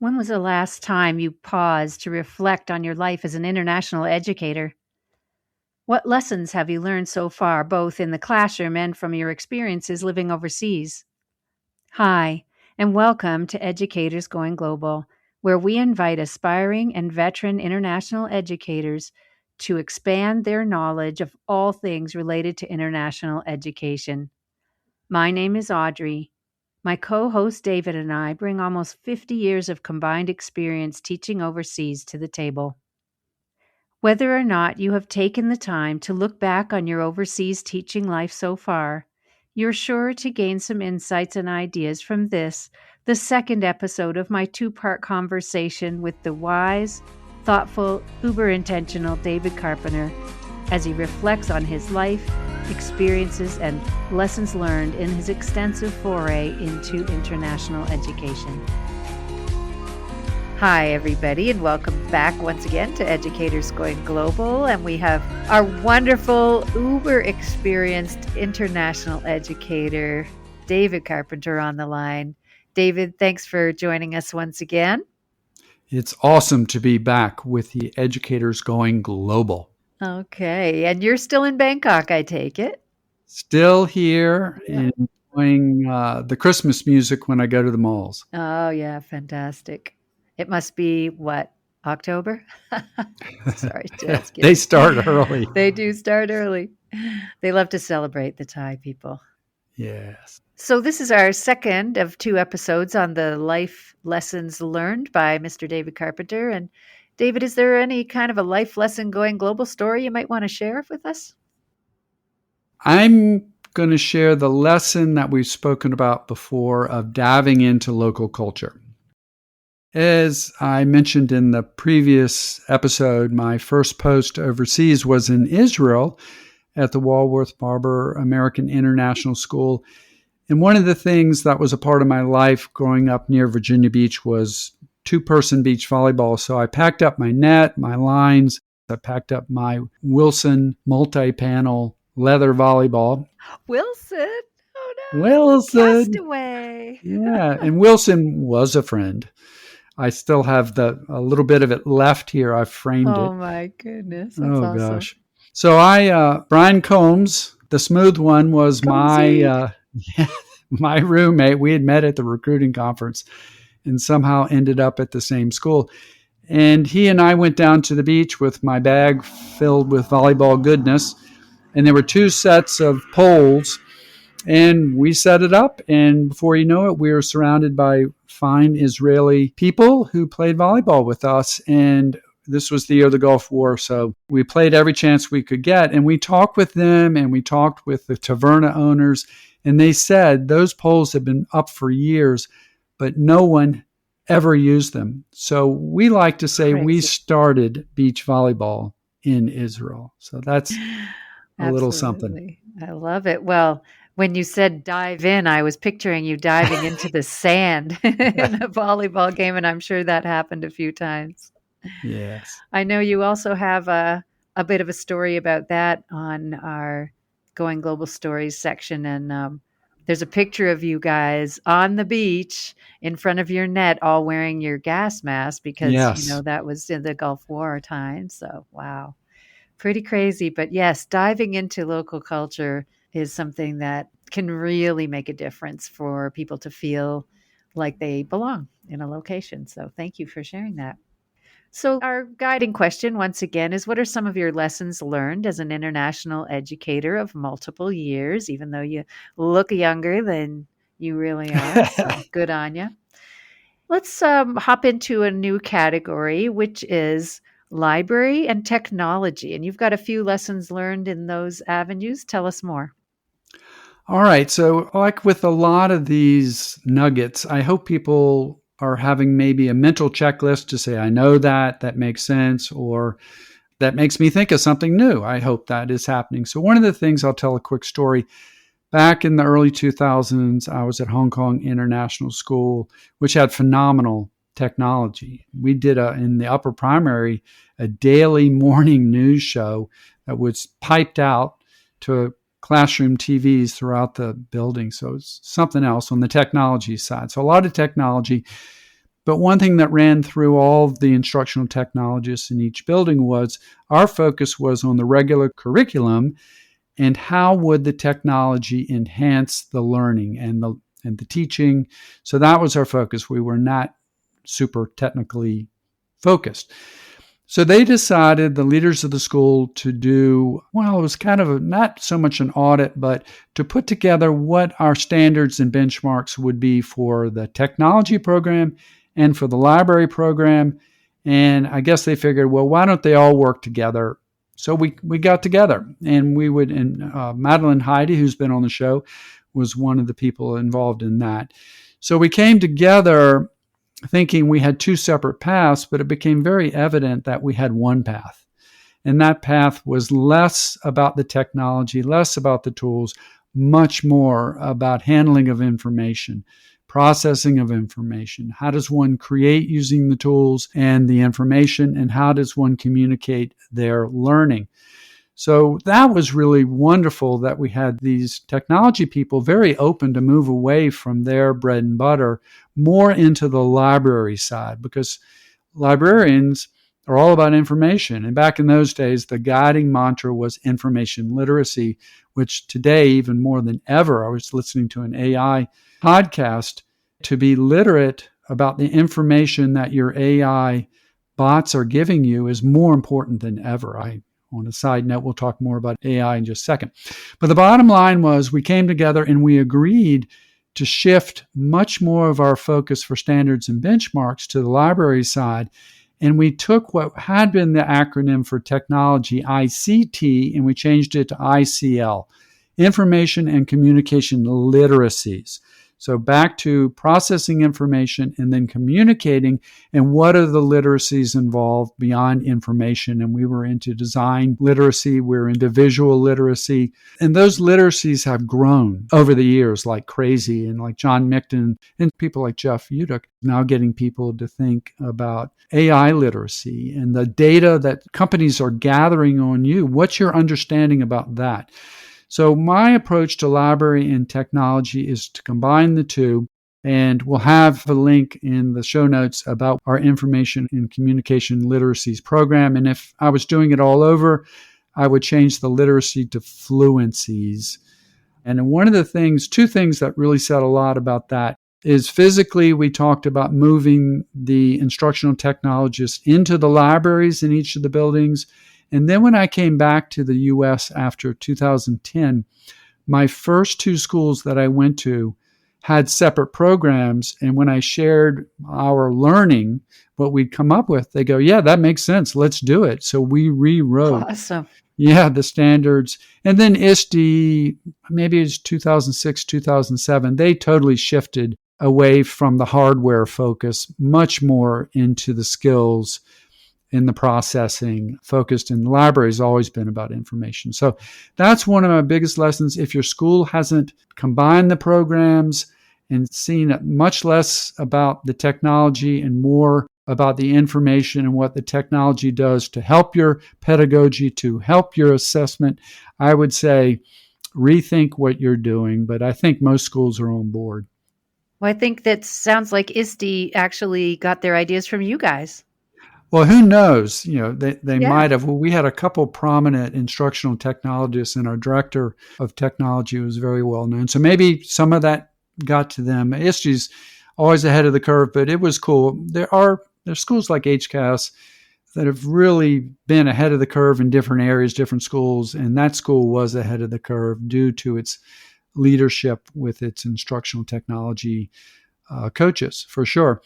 When was the last time you paused to reflect on your life as an international educator? What lessons have you learned so far, both in the classroom and from your experiences living overseas? Hi, and welcome to Educators Going Global, where we invite aspiring and veteran international educators to expand their knowledge of all things related to international education. My name is Audrey. My co-host David and I bring almost 50 years of combined experience teaching overseas to the table. Whether or not you have taken the time to look back on your overseas teaching life so far, you're sure to gain some insights and ideas from this, the second episode of my two-part conversation with the wise, thoughtful, uber-intentional David Carpenter as he reflects on his life, experiences, and lessons learned in his extensive foray into international education. Hi, everybody, and welcome back once again to Educators Going Global. And we have our wonderful, uber-experienced international educator, David Carpenter, on the line. David, thanks for joining us once again. It's awesome to be back with the Educators Going Global. Okay, and you're still in Bangkok, I take it? Still here and enjoying the Christmas music when I go to the malls. Oh, yeah, fantastic. It must be, what, October? Sorry, just kidding. They start early. They do start early. They love to celebrate the Thai people. Yes. So this is our second of two episodes on the life lessons learned by Mr. David Carpenter. And David, is there any kind of a life lesson going global story you might want to share with us? I'm going to share the lesson that we've spoken about before of diving into local culture. As I mentioned in the previous episode, my first post overseas was in Israel at the Walworth Barber American International School. And one of the things that was a part of my life growing up near Virginia Beach was two-person beach volleyball. So I packed up my net, my lines. I packed up my Wilson multi-panel leather volleyball. Wilson? Oh, no. Wilson. Castaway. Yeah, and Wilson was a friend. I still have a little bit of it left here. I've framed it. Oh, my goodness. That's awesome. Gosh. So Brian Combs, the smooth one, was my roommate. We had met at the recruiting conference and somehow ended up at the same school. And he and I went down to the beach with my bag filled with volleyball goodness. And there were two sets of poles. And we set it up, and before you know it, we were surrounded by fine Israeli people who played volleyball with us. And this was the year of the Gulf War, so we played every chance we could get. And we talked with them, and we talked with the taverna owners, and they said those poles had been up for years, but no one ever used them. So we like to say we started beach volleyball in Israel. So that's a little something. I love it. Well, when you said dive in, I was picturing you diving into the sand in a volleyball game, and I'm sure that happened a few times. Yes. I know you also have a bit of a story about that on our Going Global Stories section, and there's a picture of you guys on the beach in front of your net, all wearing your gas mask because, that was in the Gulf War time. So, wow. Pretty crazy. But yes, diving into local culture is something that can really make a difference for people to feel like they belong in a location. So thank you for sharing that. So our guiding question, once again, is what are some of your lessons learned as an international educator of multiple years, even though you look younger than you really are? So good on you. Let's hop into a new category, which is library and technology. And you've got a few lessons learned in those avenues. Tell us more. All right. So like with a lot of these nuggets, I hope people are having maybe a mental checklist to say, I know that makes sense, or that makes me think of something new. I hope that is happening. So one of the things, I'll tell a quick story. Back in the early 2000s, I was at Hong Kong International School, which had phenomenal technology. We did in the upper primary, a daily morning news show that was piped out to classroom TVs throughout the building. So it's something else on the technology side. So a lot of technology. But one thing that ran through all of the instructional technologists in each building was our focus was on the regular curriculum and how would the technology enhance the learning and the teaching. So that was our focus. We were not super technically focused. So they decided, the leaders of the school, to do, well, it was kind of not so much an audit, but to put together what our standards and benchmarks would be for the technology program and for the library program. And I guess they figured, well, why don't they all work together? So we got together, and we would, and Madeline Heidi, who's been on the show, was one of the people involved in that. So we came together thinking we had two separate paths, but it became very evident that we had one path. And that path was less about the technology, less about the tools, much more about handling of information, processing of information. How does one create using the tools and the information, and how does one communicate their learning? So that was really wonderful that we had these technology people very open to move away from their bread and butter more into the library side, because librarians are all about information. And back in those days, the guiding mantra was information literacy, which today, even more than ever, I was listening to an AI podcast, to be literate about the information that your AI bots are giving you is more important than ever. On a side note, we'll talk more about AI in just a second. But the bottom line was we came together and we agreed to shift much more of our focus for standards and benchmarks to the library side. And we took what had been the acronym for technology, ICT, and we changed it to ICL, Information and Communication Literacies. So back to processing information and then communicating, and what are the literacies involved beyond information? And we were into design literacy, we're into visual literacy, and those literacies have grown over the years like crazy. And like John Mickton and people like Jeff Utecht now getting people to think about AI literacy and the data that companies are gathering on you. What's your understanding about that? So my approach to library and technology is to combine the two, and we'll have a link in the show notes about our information and communication literacies program. And if I was doing it all over, I would change the literacy to fluencies. And one of the things, two things that really said a lot about that is physically, we talked about moving the instructional technologists into the libraries in each of the buildings. And then when I came back to the U.S. after 2010, my first two schools that I went to had separate programs. And when I shared our learning, what we'd come up with, they go, yeah, that makes sense. Let's do it. So we rewrote the standards. And then ISTE, maybe it's 2006, 2007, they totally shifted away from the hardware focus, much more into the skills in the processing focused. In the library has always been about information. So that's one of my biggest lessons. If your school hasn't combined the programs and seen much less about the technology and more about the information and what the technology does to help your pedagogy, to help your assessment, I would say rethink what you're doing. But I think most schools are on board. Well, I think that sounds like ISTE actually got their ideas from you guys. Well, who knows? They might have. Well, we had a couple prominent instructional technologists, and our director of technology was very well known. So maybe some of that got to them. ISTE's always ahead of the curve, but it was cool. There's schools like HCAS that have really been ahead of the curve in different areas, different schools, and that school was ahead of the curve due to its leadership with its instructional technology coaches, for sure.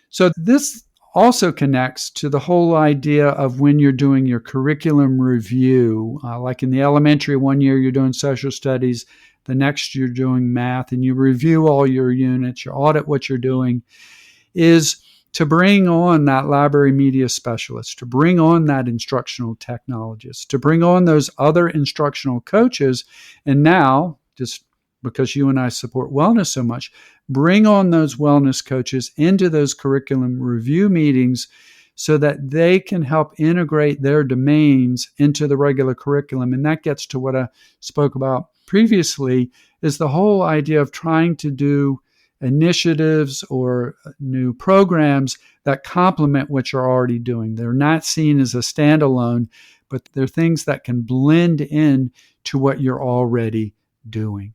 So this also connects to the whole idea of when you're doing your curriculum review, like in the elementary, one year you're doing social studies, the next you're doing math, and you review all your units, you audit what you're doing, is to bring on that library media specialist, to bring on that instructional technologist, to bring on those other instructional coaches, and now, just because you and I support wellness so much, bring on those wellness coaches into those curriculum review meetings so that they can help integrate their domains into the regular curriculum. And that gets to what I spoke about previously, is the whole idea of trying to do initiatives or new programs that complement what you're already doing. They're not seen as a standalone, but they're things that can blend in to what you're already doing.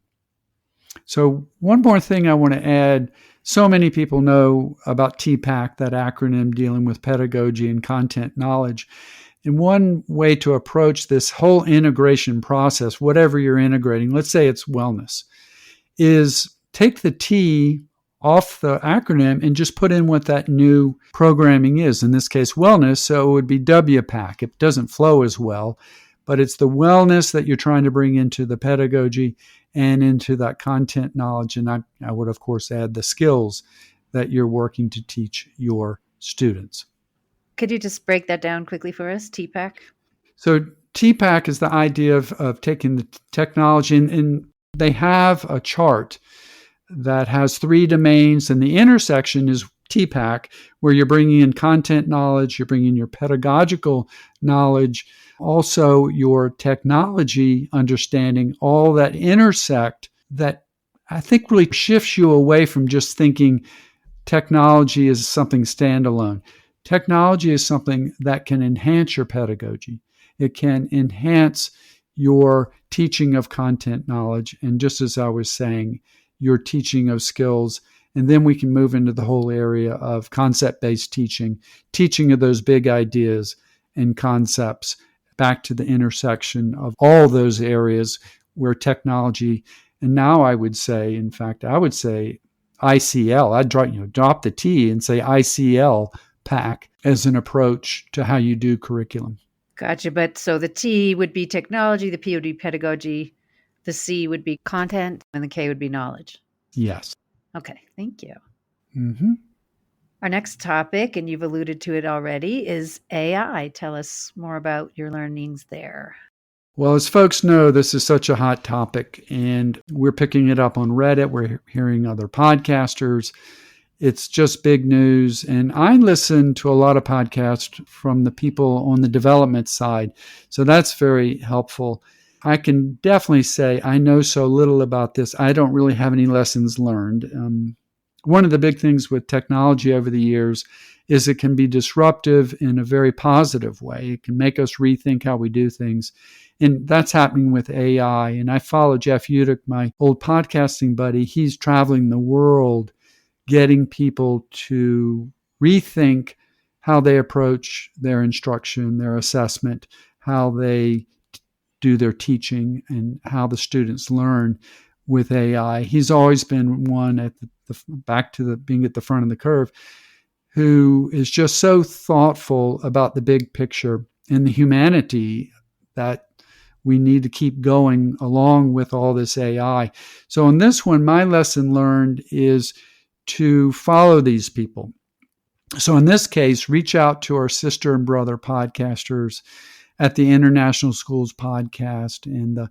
So one more thing I want to add. So many people know about TPACK, that acronym dealing with pedagogy and content knowledge. And one way to approach this whole integration process, whatever you're integrating, let's say it's wellness, is take the T off the acronym and just put in what that new programming is. In this case, wellness. So it would be WPAC. It doesn't flow as well, but it's the wellness that you're trying to bring into the pedagogy and into that content knowledge. And I would, of course, add the skills that you're working to teach your students. Could you just break that down quickly for us, TPAC? So TPAC is the idea of taking the technology, and they have a chart that has 3 domains, and the intersection is TPAC, where you're bringing in content knowledge, you're bringing your pedagogical knowledge, also your technology understanding, all that intersect that I think really shifts you away from just thinking technology is something standalone. Technology is something that can enhance your pedagogy. It can enhance your teaching of content knowledge. And just as I was saying, your teaching of skills. And then we can move into the whole area of concept-based teaching, teaching of those big ideas and concepts back to the intersection of all those areas where technology, and now I would say, in fact, I would say ICL. I'd drop the T and say ICL PAC as an approach to how you do curriculum. Gotcha. But so the T would be technology, the P would be pedagogy, the C would be content, and the K would be knowledge. Yes. Okay, thank you. Mm-hmm. Our next topic, and you've alluded to it already, is AI. Tell us more about your learnings there. Well, as folks know, this is such a hot topic, and we're picking it up on Reddit. We're hearing other podcasters. It's just big news. And I listen to a lot of podcasts from the people on the development side. So that's very helpful. I can definitely say I know so little about this. I don't really have any lessons learned. One of the big things with technology over the years is it can be disruptive in a very positive way. It can make us rethink how we do things. And that's happening with AI. And I follow Jeff Utecht, my old podcasting buddy. He's traveling the world getting people to rethink how they approach their instruction, their assessment, how they do their teaching, and how the students learn with AI. He's always been one at back to the being at the front of the curve, who is just so thoughtful about the big picture and the humanity that we need to keep going along with all this AI. So on this one, my lesson learned is to follow these people. So in this case, reach out to our sister and brother podcasters at the International Schools Podcast and the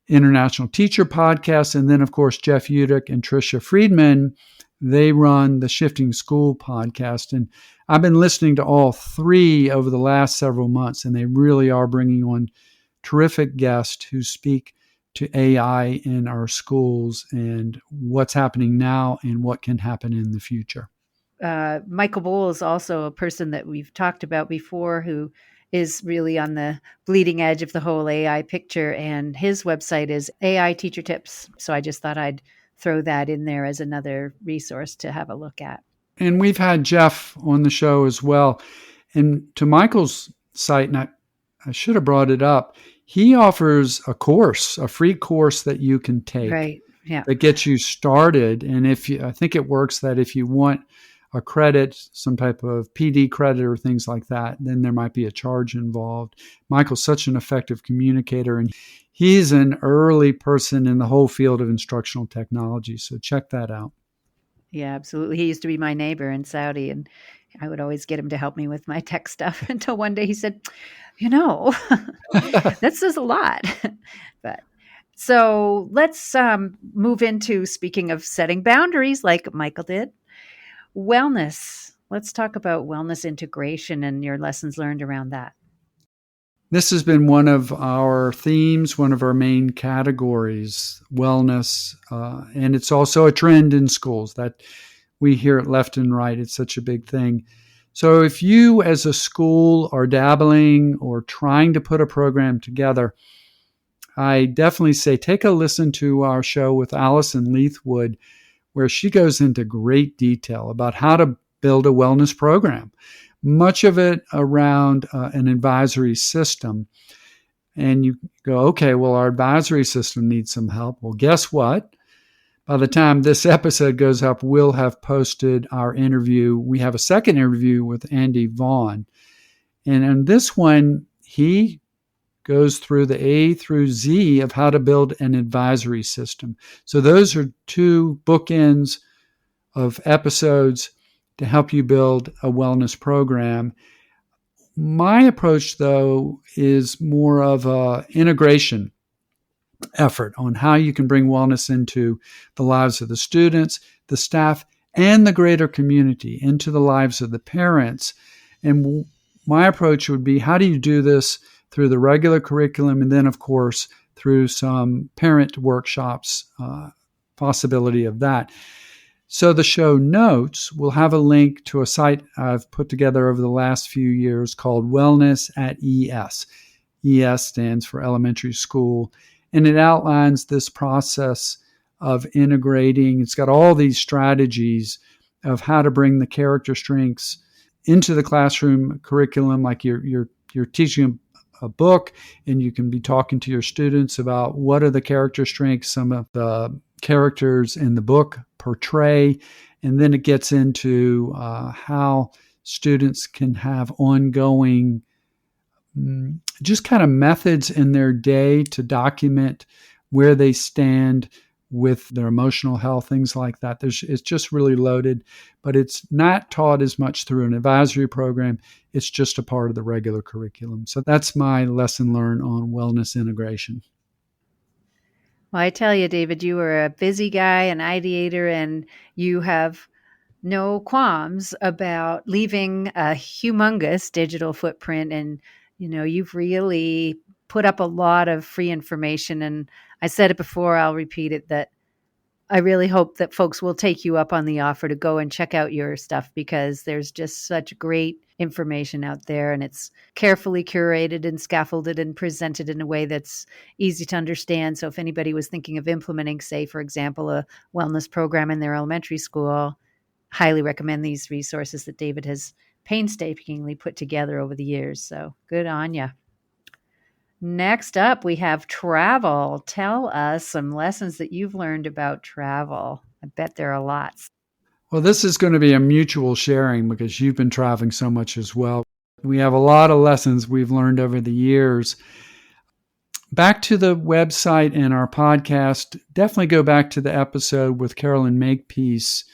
International Teacher Podcast. And then, of course, Jeff Utecht and Tricia Friedman, they run the Shifting School Podcast. And I've been listening to all 3 over the last several months, and they really are bringing on terrific guests who speak to AI in our schools and what's happening now and what can happen in the future. Michael Bohl is also a person that we've talked about before who is really on the bleeding edge of the whole AI picture, and his website is AI Teacher Tips. So I just thought I'd throw that in there as another resource to have a look at. And we've had Jeff on the show as well. And to Michael's site, and I should have brought it up, he offers a course, a free course that you can take, right? Yeah, that gets you started. And I think it works that if you want a credit, some type of PD credit or things like that, then there might be a charge involved. Michael's such an effective communicator, and he's an early person in the whole field of instructional technology. So check that out. Yeah, absolutely. He used to be my neighbor in Saudi, and I would always get him to help me with my tech stuff until one day he said, this is a lot. But so let's move into, speaking of setting boundaries like Michael did, wellness. Let's talk about wellness integration and your lessons learned around that. This has been one of our themes, one of our main categories, wellness, and it's also a trend in schools that we hear it left and right. It's such a big thing. So if you as a school are dabbling or trying to put a program together, I definitely say take a listen to our show with Allison Leithwood, where she goes into great detail about how to build a wellness program, much of it around an advisory system. And you go, okay, well, our advisory system needs some help. Well, guess what? By the time this episode goes up, we'll have posted our interview. We have a second interview with Andy Vaughn. And in this one, he goes through the A through Z of how to build an advisory system. So those are two bookends of episodes to help you build a wellness program. My approach, though, is more of an integration effort on how you can bring wellness into the lives of the students, the staff, and the greater community, into the lives of the parents. And my approach would be, how do you do this through the regular curriculum, and then, of course, through some parent workshops, possibility of that. So the show notes will have a link to a site I've put together over the last few years called Wellness at ES. ES stands for elementary school, and it outlines this process of integrating. It's got all these strategies of how to bring the character strengths into the classroom curriculum, like you're teaching a book, and you can be talking to your students about what are the character strengths some of the characters in the book portray, and then it gets into how students can have ongoing just kind of methods in their day to document where they stand with their emotional health, things like that. It's just really loaded, but it's not taught as much through an advisory program. It's just a part of the regular curriculum. So that's my lesson learned on wellness integration. Well, I tell you, David, you are a busy guy, an ideator, and you have no qualms about leaving a humongous digital footprint. And, you've really put up a lot of free information. And I said it before, I'll repeat it, that I really hope that folks will take you up on the offer to go and check out your stuff, because there's just such great information out there, and it's carefully curated and scaffolded and presented in a way that's easy to understand. So if anybody was thinking of implementing, say, for example, a wellness program in their elementary school, highly recommend these resources that David has painstakingly put together over the years. So good on you. Next up, we have travel. Tell us some lessons that you've learned about travel. I bet there are lots. Well, this is going to be a mutual sharing because you've been traveling so much as well. We have a lot of lessons we've learned over the years. Back to the website and our podcast, definitely go back to the episode with Carolyn Makepeace,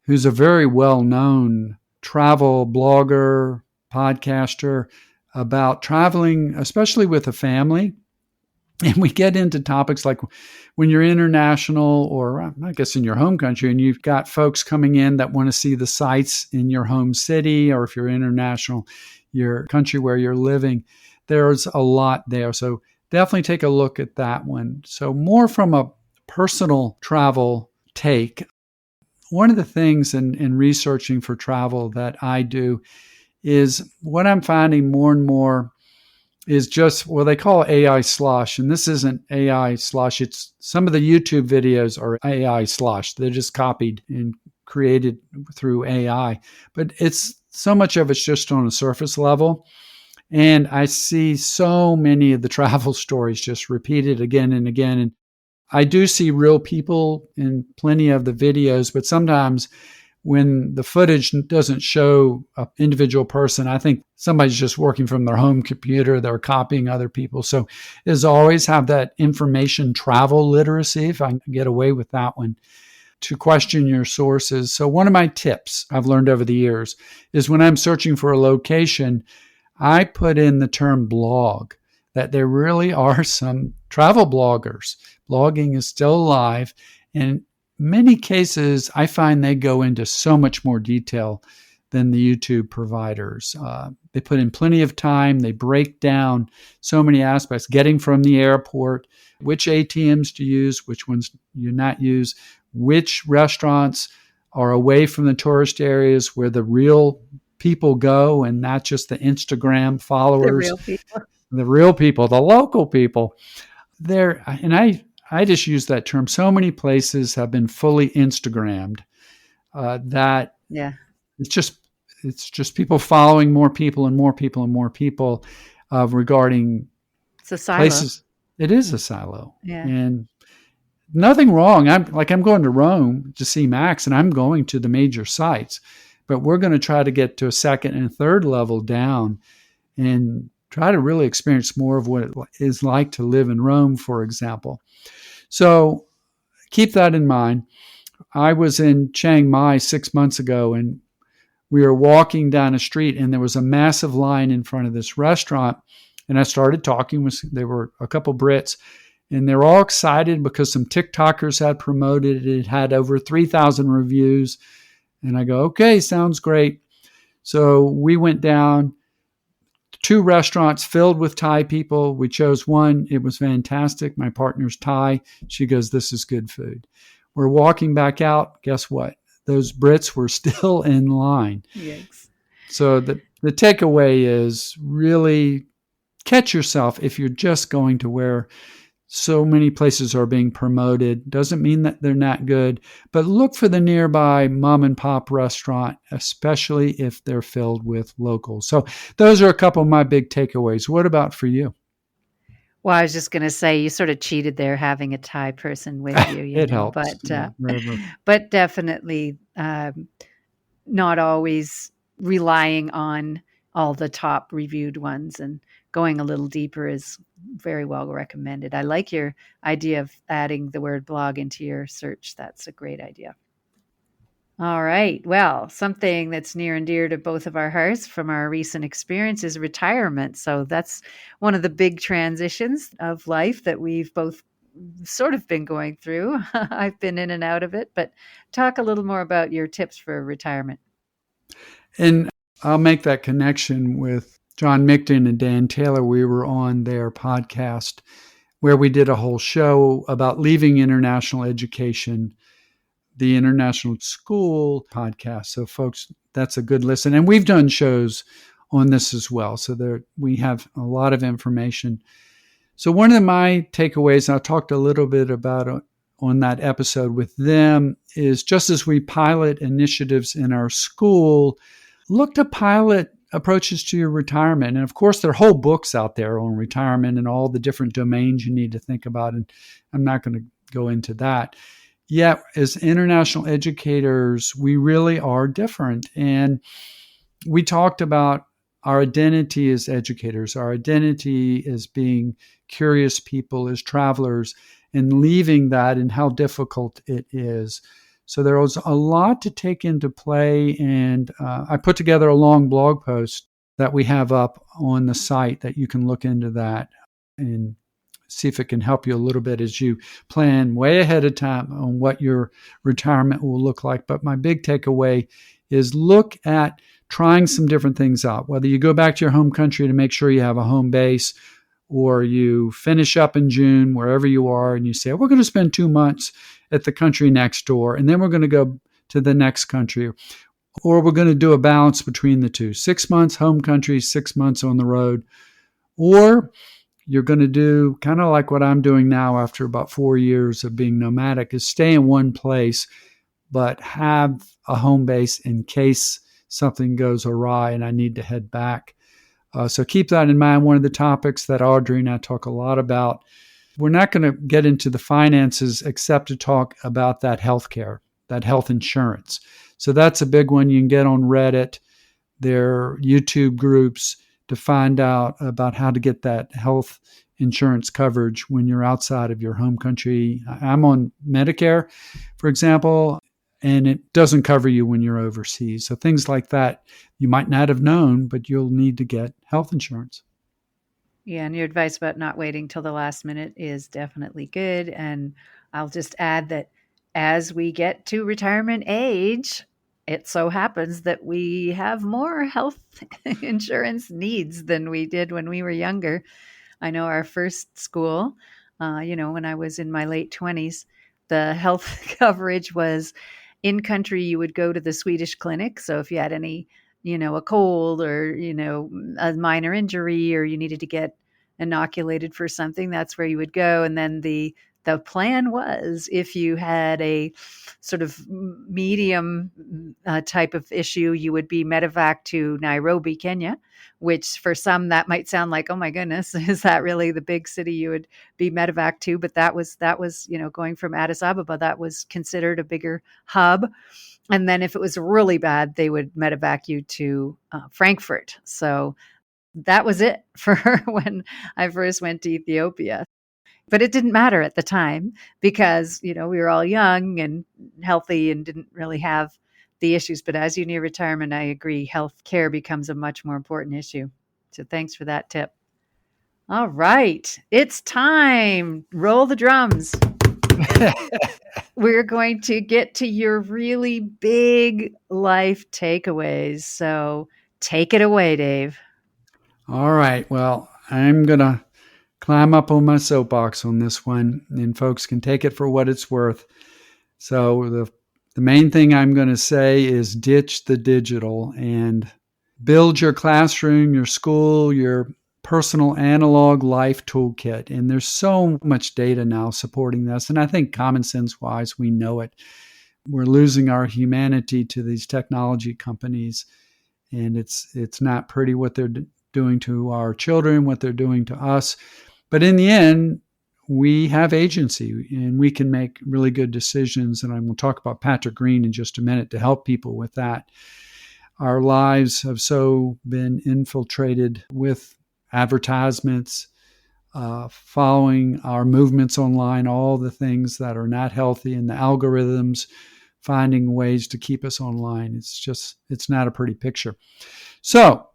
who's a very well-known travel blogger, podcaster, about traveling, especially with a family. And we get into topics like when you're international, or I guess in your home country, and you've got folks coming in that want to see the sights in your home city, or if you're international, your country where you're living, there's a lot there. So definitely take a look at that one. So more from a personal travel take. One of the things in researching for travel that I do is what I'm finding more and more is just, well, they call it AI slosh. And this isn't AI slosh. It's some of the YouTube videos are AI slosh. They're just copied and created through AI. But it's so much of it's just on a surface level. And I see so many of the travel stories just repeated again and again. And I do see real people in plenty of the videos, but sometimes when the footage doesn't show an individual person, I think somebody's just working from their home computer. They're copying other people. So as always, have that information travel literacy, if I can get away with that one, to question your sources. So one of my tips I've learned over the years is when I'm searching for a location, I put in the term blog, that there really are some travel bloggers. Blogging is still alive. And many cases, I find they go into so much more detail than the YouTube providers. They put in plenty of time. They break down so many aspects, getting from the airport, which ATMs to use, which ones you not use, which restaurants are away from the tourist areas where the real people go and not just the Instagram followers. The real people. The real people, the local people. There, and I just use that term. So many places have been fully Instagrammed that it's just people following more people and more people and more people regarding it's a silo. Places. It is a silo, yeah, and nothing wrong. I'm going to Rome to see Max, and I'm going to the major sites, but we're going to try to get to a second and third level down, and try to really experience more of what it is like to live in Rome, for example. So keep that in mind. I was in Chiang Mai 6 months ago, and we were walking down a street, and there was a massive line in front of this restaurant. And I started talking with, there were a couple Brits, and they're all excited because some TikTokers had promoted it. It had over 3,000 reviews. And I go, okay, sounds great. So we went down. 2 restaurants filled with Thai people. We chose one. It was fantastic. My partner's Thai. She goes, this is good food. We're walking back out. Guess what? Those Brits were still in line. Yikes. So the takeaway is really catch yourself if you're just going to where so many places are being promoted. Doesn't mean that they're not good, but look for the nearby mom and pop restaurant, especially if they're filled with locals. So those are a couple of my big takeaways. What about for you? Well, I was just going to say you sort of cheated there having a Thai person with you. It helps. But definitely not always relying on all the top reviewed ones, and going a little deeper is very well recommended. I like your idea of adding the word blog into your search. That's a great idea. All right. Well, something that's near and dear to both of our hearts from our recent experience is retirement. So that's one of the big transitions of life that we've both sort of been going through. I've been in and out of it, but talk a little more about your tips for retirement. And I'll make that connection with John Micton and Dan Taylor. We were on their podcast where we did a whole show about leaving international education, the International School podcast. So folks, that's a good listen. And we've done shows on this as well. So we have a lot of information. So one of my takeaways, and I talked a little bit about on that episode with them, is just as we pilot initiatives in our school, look to pilot approaches to your retirement. And of course, there are whole books out there on retirement and all the different domains you need to think about. And I'm not going to go into that. Yet, as international educators, we really are different. And we talked about our identity as educators, our identity as being curious people, as travelers, and leaving that and how difficult it is. So there was a lot to take into play, and I put together a long blog post that we have up on the site that you can look into that and see if it can help you a little bit as you plan way ahead of time on what your retirement will look like. But my big takeaway is look at trying some different things out, whether you go back to your home country to make sure you have a home base, or you finish up in June, wherever you are, and you say, we're going to spend 2 months at the country next door, and then we're going to go to the next country. Or we're going to do a balance between the two, 6 months home country, 6 months on the road. Or you're going to do kind of like what I'm doing now after about 4 years of being nomadic, is stay in one place, but have a home base in case something goes awry and I need to head back. So keep that in mind. One of the topics that Audrey and I talk a lot about, we're not going to get into the finances except to talk about that healthcare, that health insurance. So that's a big one. You can get on Reddit. There are YouTube groups to find out about how to get that health insurance coverage when you're outside of your home country. I'm on Medicare, for example, and it doesn't cover you when you're overseas. So things like that you might not have known, but you'll need to get health insurance. Yeah, and your advice about not waiting till the last minute is definitely good. And I'll just add that as we get to retirement age, it so happens that we have more health insurance needs than we did when we were younger. I know our first school, when I was in my late 20s, the health coverage was in country. You would go to the Swedish clinic. So if you had any, a cold or, a minor injury, or you needed to get inoculated for something, that's where you would go. And then the plan was, if you had a sort of medium type of issue, you would be medevac to Nairobi, Kenya, which for some that might sound like, oh my goodness, is that really the big city you would be medevac to? But that was, going from Addis Ababa, that was considered a bigger hub. And then if it was really bad, they would medevac you to Frankfurt. So that was it for when I first went to Ethiopia. But it didn't matter at the time because, we were all young and healthy and didn't really have the issues. But as you near retirement, I agree, health care becomes a much more important issue. So thanks for that tip. All right, it's time. Roll the drums. We're going to get to your really big life takeaways. So take it away, Dave. All right. Well, I'm going to climb up on my soapbox on this one, and folks can take it for what it's worth. So the main thing I'm going to say is ditch the digital and build your classroom, your school, your personal analog life toolkit. And there's so much data now supporting this. And I think common sense wise, we know it. We're losing our humanity to these technology companies. And it's not pretty what they're doing to our children, what they're doing to us. But in the end, we have agency and we can make really good decisions. And I'm going to talk about Patrick Green in just a minute to help people with that. Our lives have so been infiltrated with advertisements, following our movements online, all the things that are not healthy, and the algorithms finding ways to keep us online. It's not a pretty picture. So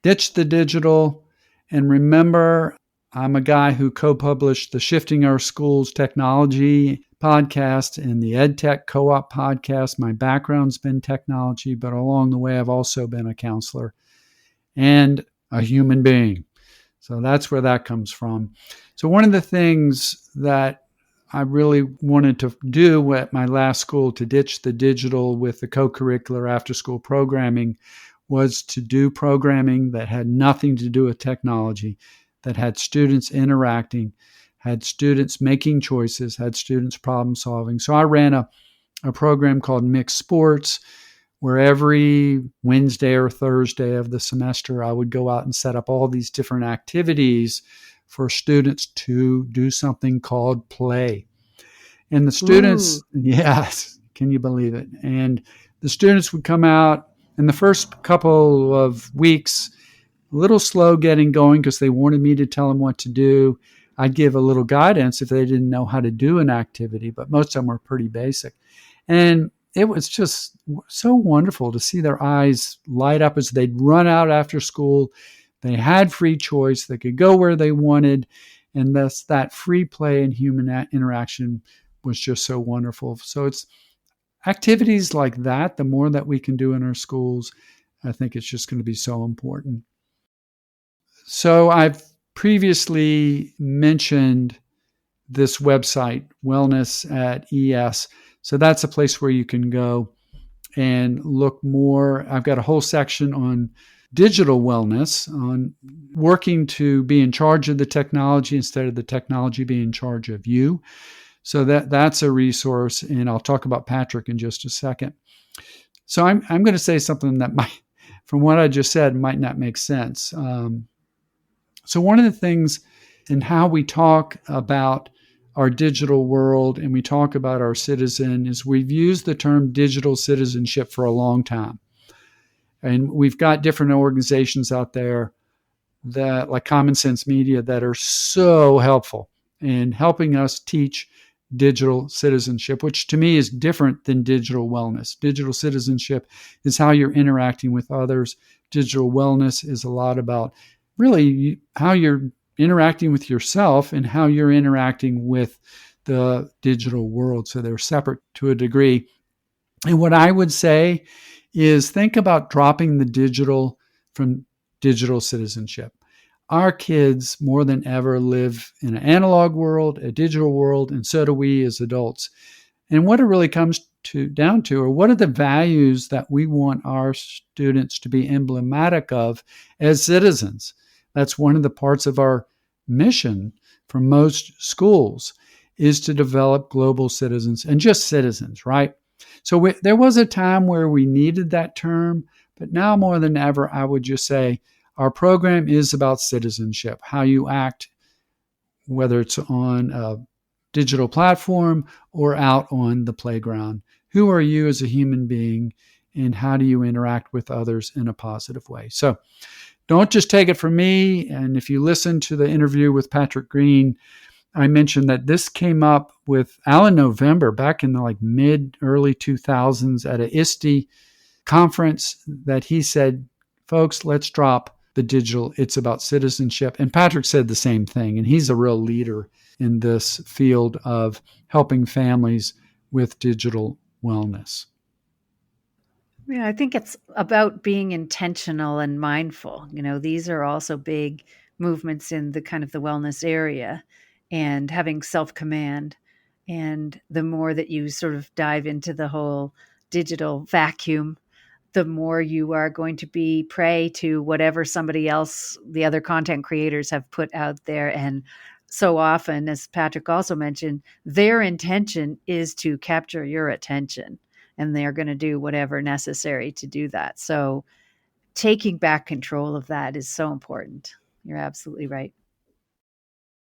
ditch the digital, and remember, I'm a guy who co-published the Shifting Our Schools Technology podcast and the EdTech Co-Op podcast. My background's been technology, but along the way, I've also been a counselor and a human being. So that's where that comes from. So one of the things that I really wanted to do at my last school to ditch the digital with the co-curricular after-school programming was to do programming that had nothing to do with technology, that had students interacting, had students making choices, had students problem solving. So I ran a program called Mixed Sports, where every Wednesday or Thursday of the semester, I would go out and set up all these different activities for students to do something called play. And the students, yes, can you believe it? And the students would come out, and the first couple of weeks, a little slow getting going because they wanted me to tell them what to do. I'd give a little guidance if they didn't know how to do an activity, but most of them were pretty basic. And it was just so wonderful to see their eyes light up as they'd run out after school. They had free choice. They could go where they wanted. And thus that free play and human interaction was just so wonderful. So it's activities like that, the more that we can do in our schools, I think it's just going to be so important. So I've previously mentioned this website, Wellness at ES. So that's a place where you can go and look more. I've got a whole section on digital wellness, on working to be in charge of the technology instead of the technology being in charge of you. So that's a resource, and I'll talk about Patrick in just a second. So I'm going to say something that might, from what I just said, might not make sense. So one of the things in how we talk about our digital world and we talk about our citizen is we've used the term digital citizenship for a long time. And we've got different organizations out there that, like Common Sense Media, that are so helpful in helping us teach digital citizenship, which to me is different than digital wellness. Digital citizenship is how you're interacting with others. Digital wellness is a lot about really how you're interacting with yourself and how you're interacting with the digital world. So they're separate to a degree. And what I would say is think about dropping the digital from digital citizenship. Our kids more than ever live in an analog world, a digital world, and so do we as adults. And what it really comes down to are what are the values that we want our students to be emblematic of as citizens. That's one of the parts of our mission for most schools is to develop global citizens and just citizens, right? So there was a time where we needed that term, but now more than ever, I would just say our program is about citizenship, how you act, whether it's on a digital platform or out on the playground. Who are you as a human being, and how do you interact with others in a positive way? So don't just take it from me. And if you listen to the interview with Patrick Green, I mentioned that this came up with Alan November back in the early 2000s at a ISTE conference that he said, folks, let's drop the digital. It's about citizenship. And Patrick said the same thing. And he's a real leader in this field of helping families with digital wellness. Yeah, I think it's about being intentional and mindful. These are also big movements in the kind of the wellness area, and having self-command. And the more that you sort of dive into the whole digital vacuum, the more you are going to be prey to whatever somebody else, the other content creators have put out there. And so often, as Patrick also mentioned, their intention is to capture your attention, and they're going to do whatever necessary to do that. So taking back control of that is so important. You're absolutely right.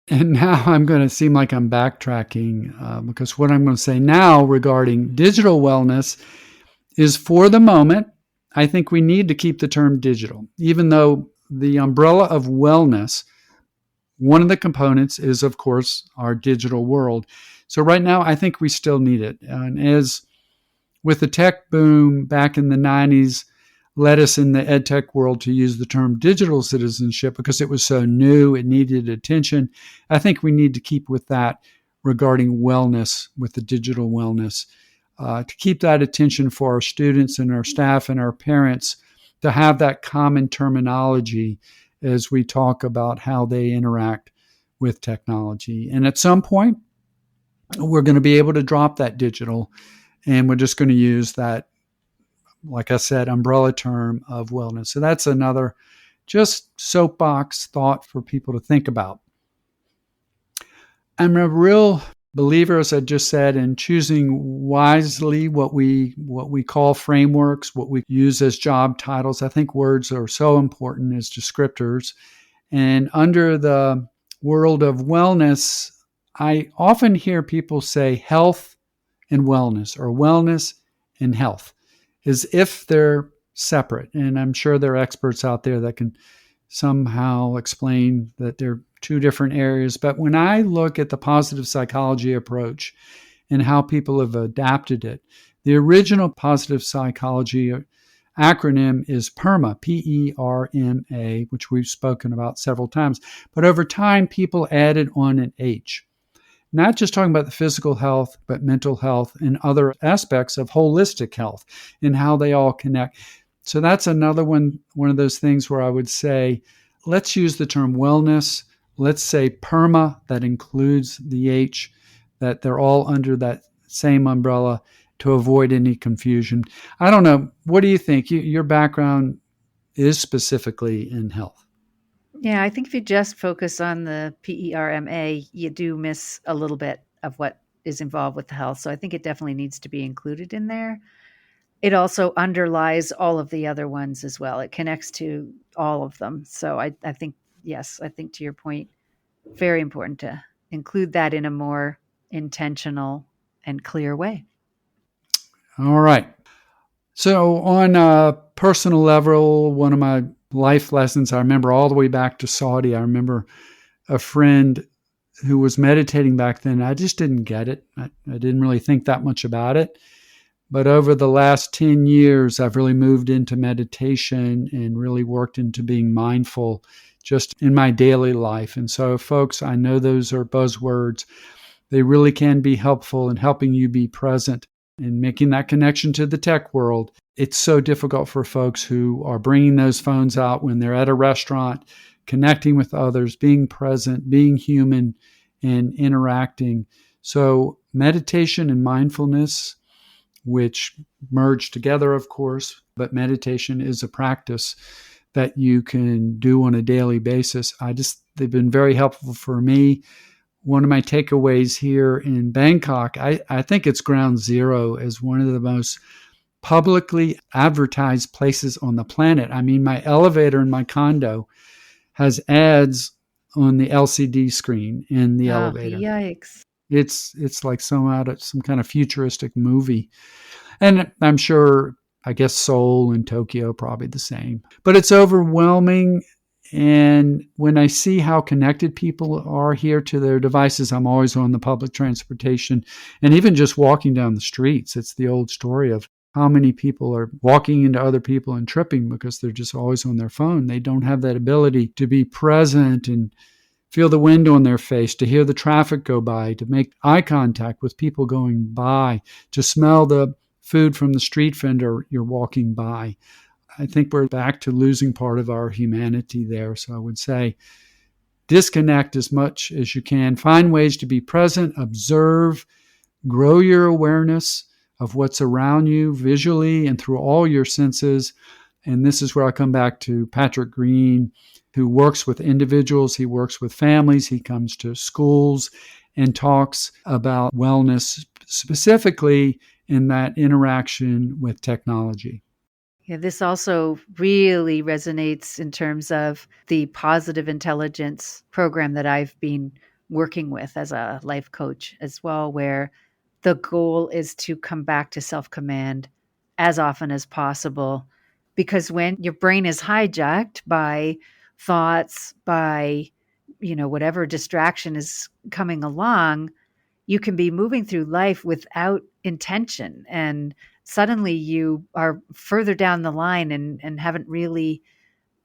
And now I'm going to seem like I'm backtracking because what I'm going to say now regarding digital wellness is, for the moment, I think we need to keep the term digital, even though the umbrella of wellness, one of the components is, of course, our digital world. So right now, I think we still need it. And as with the tech boom back in the 90s, led us in the EdTech world to use the term digital citizenship because it was so new, it needed attention. I think we need to keep with that regarding wellness, with the digital wellness, to keep that attention for our students and our staff and our parents, to have that common terminology as we talk about how they interact with technology. And at some point, we're going to be able to drop that digital, and we're just going to use that, like I said, umbrella term of wellness. So that's another just soapbox thought for people to think about. I'm a real believer, as I just said, in choosing wisely what we call frameworks, what we use as job titles. I think words are so important as descriptors. And under the world of wellness, I often hear people say health and wellness, or wellness and health, as if they're separate. And I'm sure there are experts out there that can somehow explain that they're two different areas. But when I look at the positive psychology approach and how people have adapted it, the original positive psychology acronym is PERMA, P-E-R-M-A, which we've spoken about several times. But over time, people added on an H. Not just talking about the physical health, but mental health and other aspects of holistic health and how they all connect. So that's another one of those things where I would say, let's use the term wellness. Let's say PERMA, that includes the H, that they're all under that same umbrella to avoid any confusion. I don't know. What do you think? Your background is specifically in health. Yeah, I think if you just focus on the PERMA, you do miss a little bit of what is involved with the health. So I think it definitely needs to be included in there. It also underlies all of the other ones as well. It connects to all of them. So I think, yes, I think to your point, very important to include that in a more intentional and clear way. All right. So on a personal level, one of my life lessons, I remember all the way back to Saudi. I remember a friend who was meditating back then. I just didn't get it. I didn't really think that much about it. But over the last 10 years, I've really moved into meditation and really worked into being mindful just in my daily life. And so, folks, I know those are buzzwords. They really can be helpful in helping you be present and making that connection to the tech world It's so difficult for folks who are bringing those phones out when they're at a restaurant, connecting with others, being present, being human, and interacting. So meditation and mindfulness, which merge together, of course, but meditation is a practice that you can do on a daily basis. They've been very helpful for me. One of my takeaways here in Bangkok, I think it's ground zero as one of the most publicly advertised places on the planet. I mean, my elevator in my condo has ads on the LCD screen in the Oh, elevator. yikes. It's like out of some kind of futuristic movie. And I'm sure, I guess Seoul and Tokyo probably the same. But it's overwhelming. And when I see how connected people are here to their devices, I'm always on the public transportation. And even just walking down the streets, it's the old story of how many people are walking into other people and tripping because they're just always on their phone. They don't have that ability to be present and feel the wind on their face, to hear the traffic go by, to make eye contact with people going by, to smell the food from the street vendor you're walking by. I think we're back to losing part of our humanity there. So I would say disconnect as much as you can. Find ways to be present, observe, grow your awareness of what's around you visually and through all your senses. And this is where I come back to Patrick Green, who works with individuals. He works with families. He comes to schools and talks about wellness, specifically in that interaction with technology. Yeah, this also really resonates in terms of the positive intelligence program that I've been working with as a life coach as well, where the goal is to come back to self-command as often as possible. Because when your brain is hijacked by thoughts, by, whatever distraction is coming along, you can be moving through life without intention. And suddenly you are further down the line and haven't really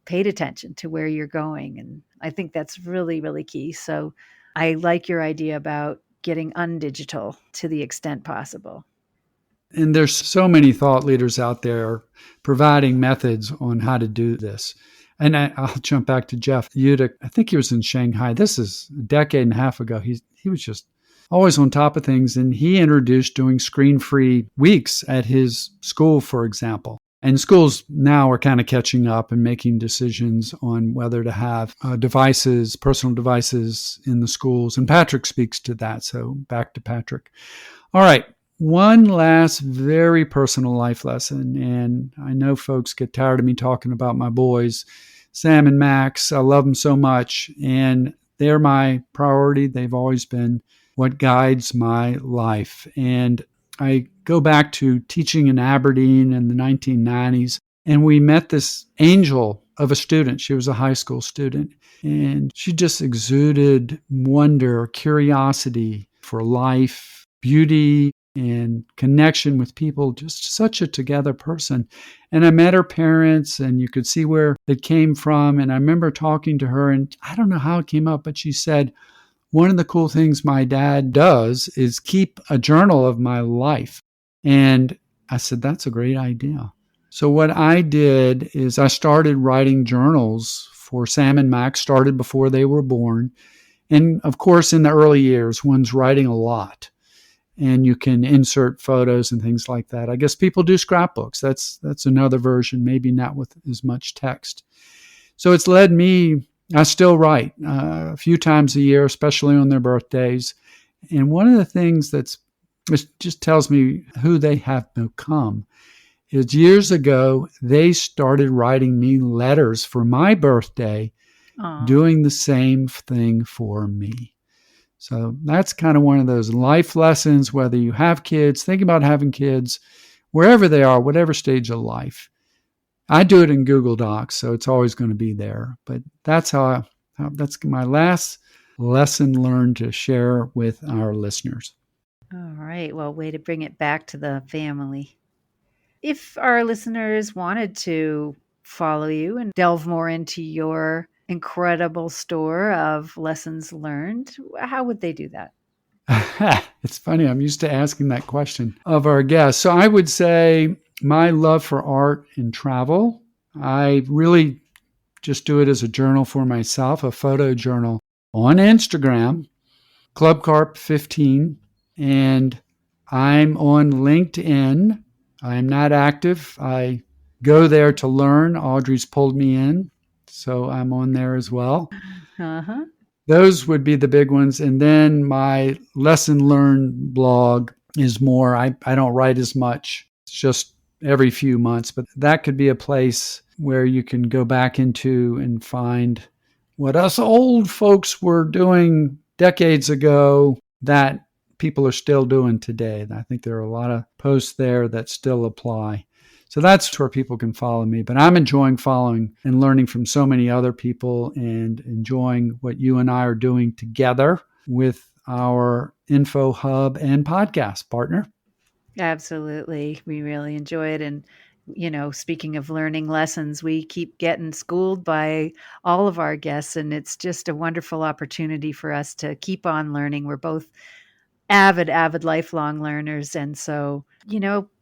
paid attention to where you're going. And I think that's really, really key. So I like your idea about getting undigital to the extent possible. And there's so many thought leaders out there providing methods on how to do this. And I'll jump back to Jeff Utecht. I think he was in Shanghai. This is a decade and a half ago. He was just always on top of things. And he introduced doing screen-free weeks at his school, for example. And schools now are kind of catching up and making decisions on whether to have devices, personal devices in the schools. And Patrick speaks to that. So back to Patrick. All right. One last very personal life lesson. And I know folks get tired of me talking about my boys, Sam and Max. I love them so much. And they're my priority. They've always been what guides my life. And I go back to teaching in Aberdeen in the 1990s, and we met this angel of a student. She was a high school student, and she just exuded wonder, curiosity for life, beauty, and connection with people, just such a together person. And I met her parents, and you could see where it came from. And I remember talking to her, and I don't know how it came up, but she said, one of the cool things my dad does is keep a journal of my life. And I said, that's a great idea. So what I did is I started writing journals for Sam and Max, started before they were born. And of course, in the early years, one's writing a lot. And you can insert photos and things like that. I guess people do scrapbooks. That's another version, maybe not with as much text. So it's led me, I still write a few times a year, especially on their birthdays. And one of the things it just tells me who they have become is years ago, they started writing me letters for my birthday, doing the same thing for me. So that's kind of one of those life lessons, whether you have kids, think about having kids, wherever they are, whatever stage of life. I do it in Google Docs, so it's always going to be there. But that's that's my last lesson learned to share with our listeners. All right. Well, way to bring it back to the family. If our listeners wanted to follow you and delve more into your incredible store of lessons learned, how would they do that? It's funny. I'm used to asking that question of our guests. So I would say my love for art and travel. I really just do it as a journal for myself, a photo journal on Instagram, ClubCarp15, and I'm on LinkedIn. I'm not active. I go there to learn. Audrey's pulled me in, so I'm on there as well. Uh-huh. Those would be the big ones. And then my lesson learned blog is more, I don't write as much. It's just every few months, but that could be a place where you can go back into and find what us old folks were doing decades ago that people are still doing today. And I think there are a lot of posts there that still apply. So that's where people can follow me. But I'm enjoying following and learning from so many other people and enjoying what you and I are doing together with our info hub and podcast partner. Absolutely. We really enjoy it. And, speaking of learning lessons, we keep getting schooled by all of our guests, and it's just a wonderful opportunity for us to keep on learning. We're both avid lifelong learners. And so,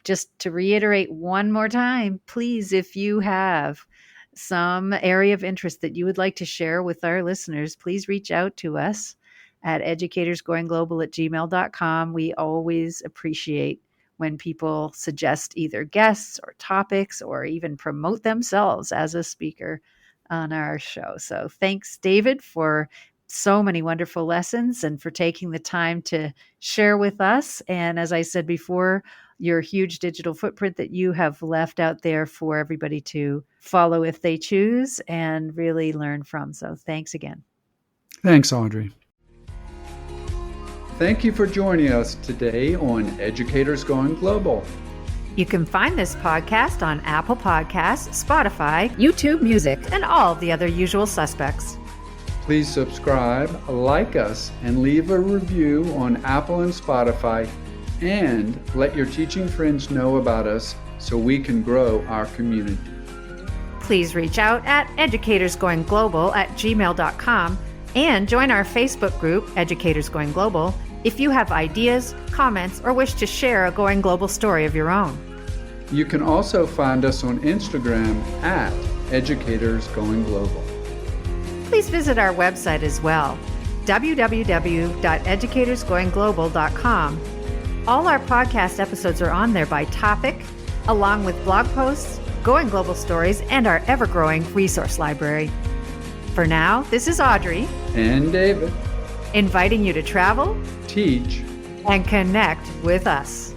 just to reiterate one more time, please, if you have some area of interest that you would like to share with our listeners, please reach out to us at educatorsgoingglobal@gmail.com. We always appreciate when people suggest either guests or topics or even promote themselves as a speaker on our show. So thanks, David, for so many wonderful lessons and for taking the time to share with us. And as I said before, your huge digital footprint that you have left out there for everybody to follow if they choose and really learn from. So thanks again. Thanks, Audrey. Thank you for joining us today on Educators Going Global. You can find this podcast on Apple Podcasts, Spotify, YouTube Music, and all the other usual suspects. Please subscribe, like us, and leave a review on Apple and Spotify, and let your teaching friends know about us so we can grow our community. Please reach out at educatorsgoingglobal@gmail.com and join our Facebook group, Educators Going Global, if you have ideas, comments, or wish to share a Going Global story of your own. You can also find us on Instagram at Educators Going Global. Please visit our website as well, www.educatorsgoingglobal.com. All our podcast episodes are on there by topic, along with blog posts, Going Global stories, and our ever-growing resource library. For now, this is Audrey and David, inviting you to travel, teach, and connect with us.